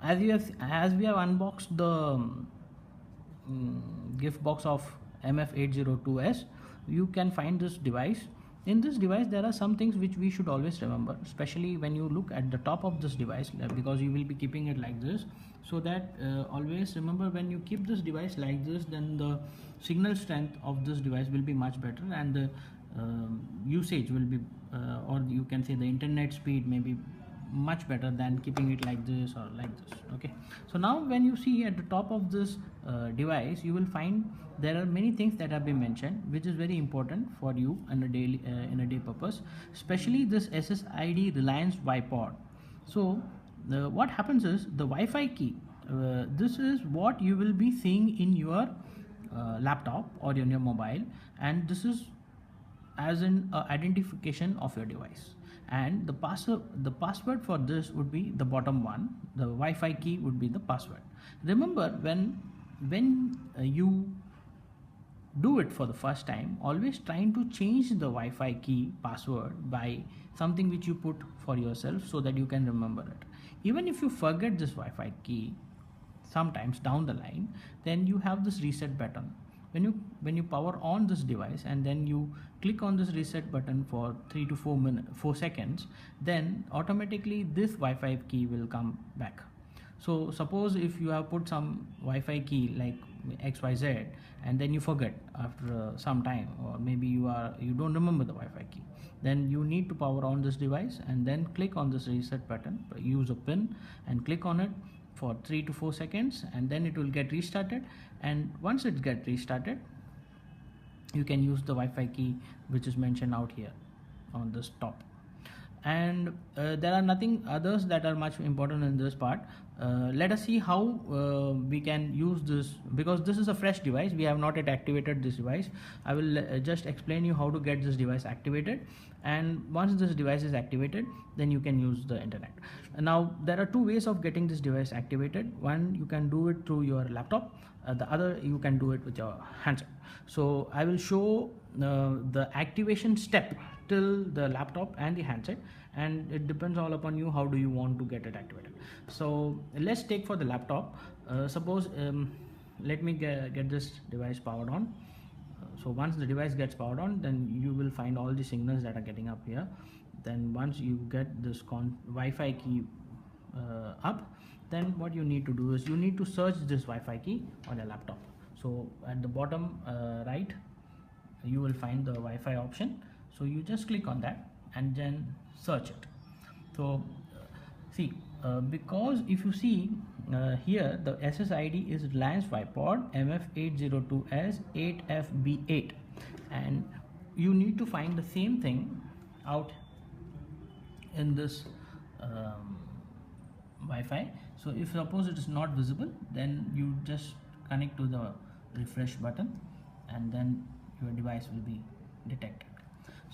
as we have unboxed the gift box of MF802S, you can find this device. In this device there are some things which we should always remember, especially when you look at the top of this device, because you will be keeping it like this. So that always remember, when you keep this device like this, then the signal strength of this device will be much better, and the usage will be or you can say the internet speed may be much better than keeping it like this or like this. Okay, so now when you see at the top of this device, you will find there are many things that have been mentioned, which is very important for you in a daily in a day purpose, especially this SSID Reliance Wi-Pod. So what happens is the Wi-Fi key, this is what you will be seeing in your laptop or in your mobile, and this is as an identification of your device, and the password for this would be the bottom one. The Wi-Fi key would be the password. Remember, when you do it for the first time, always trying to change the Wi-Fi key password by something which you put for yourself, so that you can remember it. Even if you forget this Wi-Fi key sometimes down the line, then you have this reset button. When you power on this device and then you click on this reset button for 3 to 4 seconds, then automatically this Wi-Fi key will come back. So suppose if you have put some Wi-Fi key like XYZ, and then you forget after some time, or maybe you don't remember the Wi-Fi key, then you need to power on this device and then click on this reset button, use a pin and click on it for 3 to 4 seconds, and then it will get restarted. And once it gets restarted, you can use the Wi-Fi key which is mentioned out here on this top. And there are nothing others that are much important in this part. Let us see how we can use this, because this is a fresh device, we have not yet activated this device. I will just explain you how to get this device activated, and once this device is activated, then you can use the internet. Now there are two ways of getting this device activated. One, you can do it through your laptop, the other you can do it with your handset. So I will show the activation step till the laptop and the handset, and it depends all upon you how do you want to get it activated. So let's take for the laptop. Suppose let me get this device powered on. So once the device gets powered on, then you will find all the signals that are getting up here. Then once you get this Wi-Fi key up, then what you need to do is you need to search this Wi-Fi key on your laptop. So at the bottom right, you will find the Wi-Fi option. So you just click on that and then search it. So see, because if you see here, the SSID is Reliance Wi-Pod MF802S 8FB8, and you need to find the same thing out in this Wi-Fi. So if suppose it is not visible, then you just connect to the refresh button, and then your device will be detected.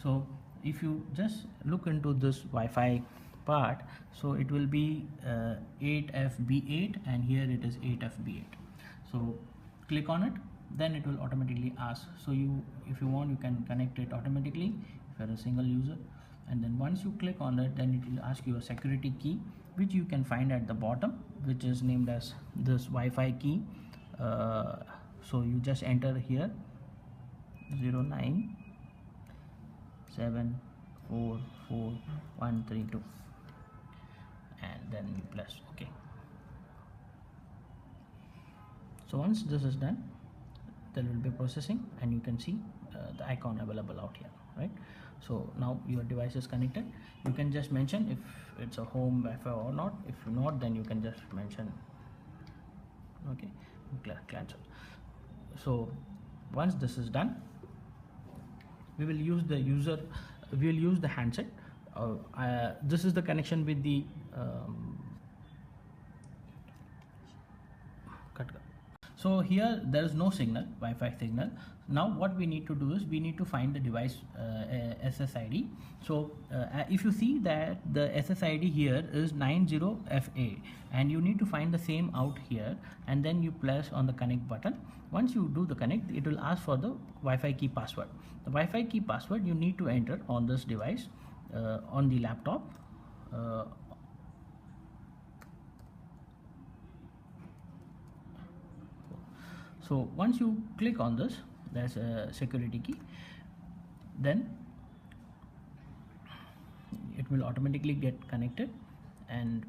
So if you just look into this Wi-Fi part, so it will be 8FB8, and here it is 8FB8. So click on it, then it will automatically ask. So if you want, you can connect it automatically if you're a single user, and then once you click on it, then it will ask you a security key, which you can find at the bottom, which is named as this Wi-Fi key. So you just enter here 097444132, and then you press OK. So once this is done, there will be processing, and you can see the icon available out here, right? So now your device is connected. You can just mention if it's a home Wi-Fi or not. If not, then you can just mention okay, cancel. So once this is done, we will use the handset. This is the connection with the so here there is no signal, Wi-Fi signal. Now what we need to do is we need to find the device SSID. So if you see that the SSID here is 90FA, and you need to find the same out here, and then you press on the connect button. Once you do the connect, it will ask for the Wi-Fi key password. The Wi-Fi key password you need to enter on this device, on the laptop. So once you click on this, there's a security key, then it will automatically get connected and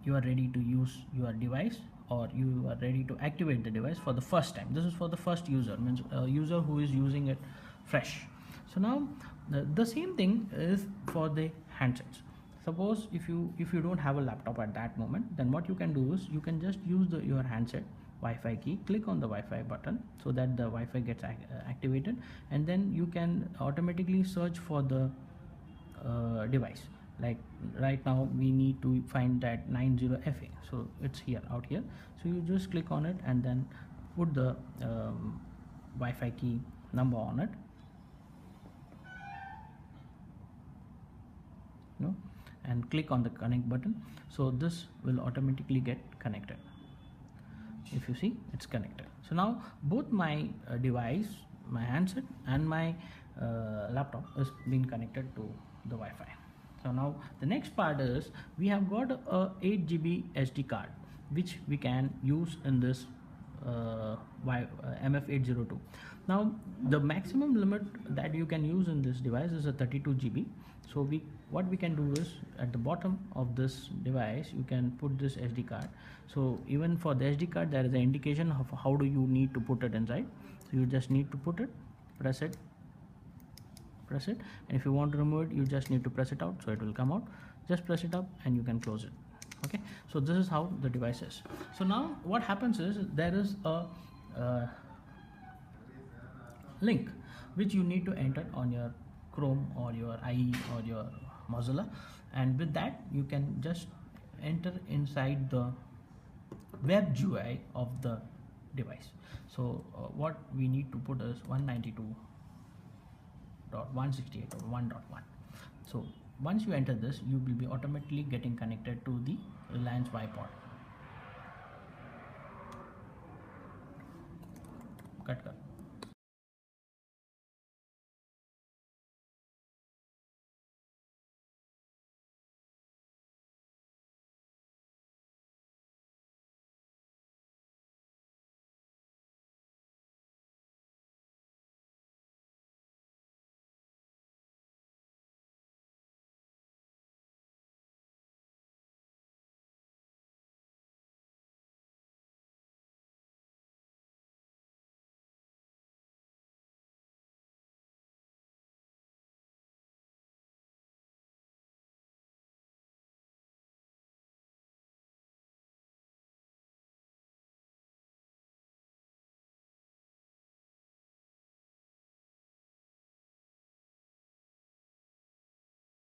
you are ready to use your device, or you are ready to activate the device for the first time. This is for the first user, means a user who is using it fresh. So now the same thing is for the handsets. Suppose if you don't have a laptop at that moment, then what you can do is you can just use your handset Wi-Fi key, click on the Wi-Fi button so that the Wi-Fi gets activated, and then you can automatically search for the device. Like right now we need to find that 90FA, so it's here, out here. So you just click on it and then put the Wi-Fi key number on it, and click on the connect button. So this will automatically get connected. If you see, it's connected. So now both my device, my handset and my laptop is being connected to the Wi-Fi. So now the next part is we have got a 8 GB SD card which we can use in this MF802. Now the maximum limit that you can use in this device is a 32 GB. So what we can do is at the bottom of this device you can put this SD card. So even for the SD card there is an indication of how do you need to put it inside. So you just need to put it, press it, and if you want to remove it you just need to press it out, so it will come out. Just press it up and you can close it. Okay, so this is how the device is. So now what happens is there is a link which you need to enter on your Chrome or your IE or your Mozilla, and with that you can just enter inside the web GUI of the device. So what we need to put is 192.168.1.1. So once you enter this, you will be automatically getting connected to the Reliance Wi-Pod. Cut.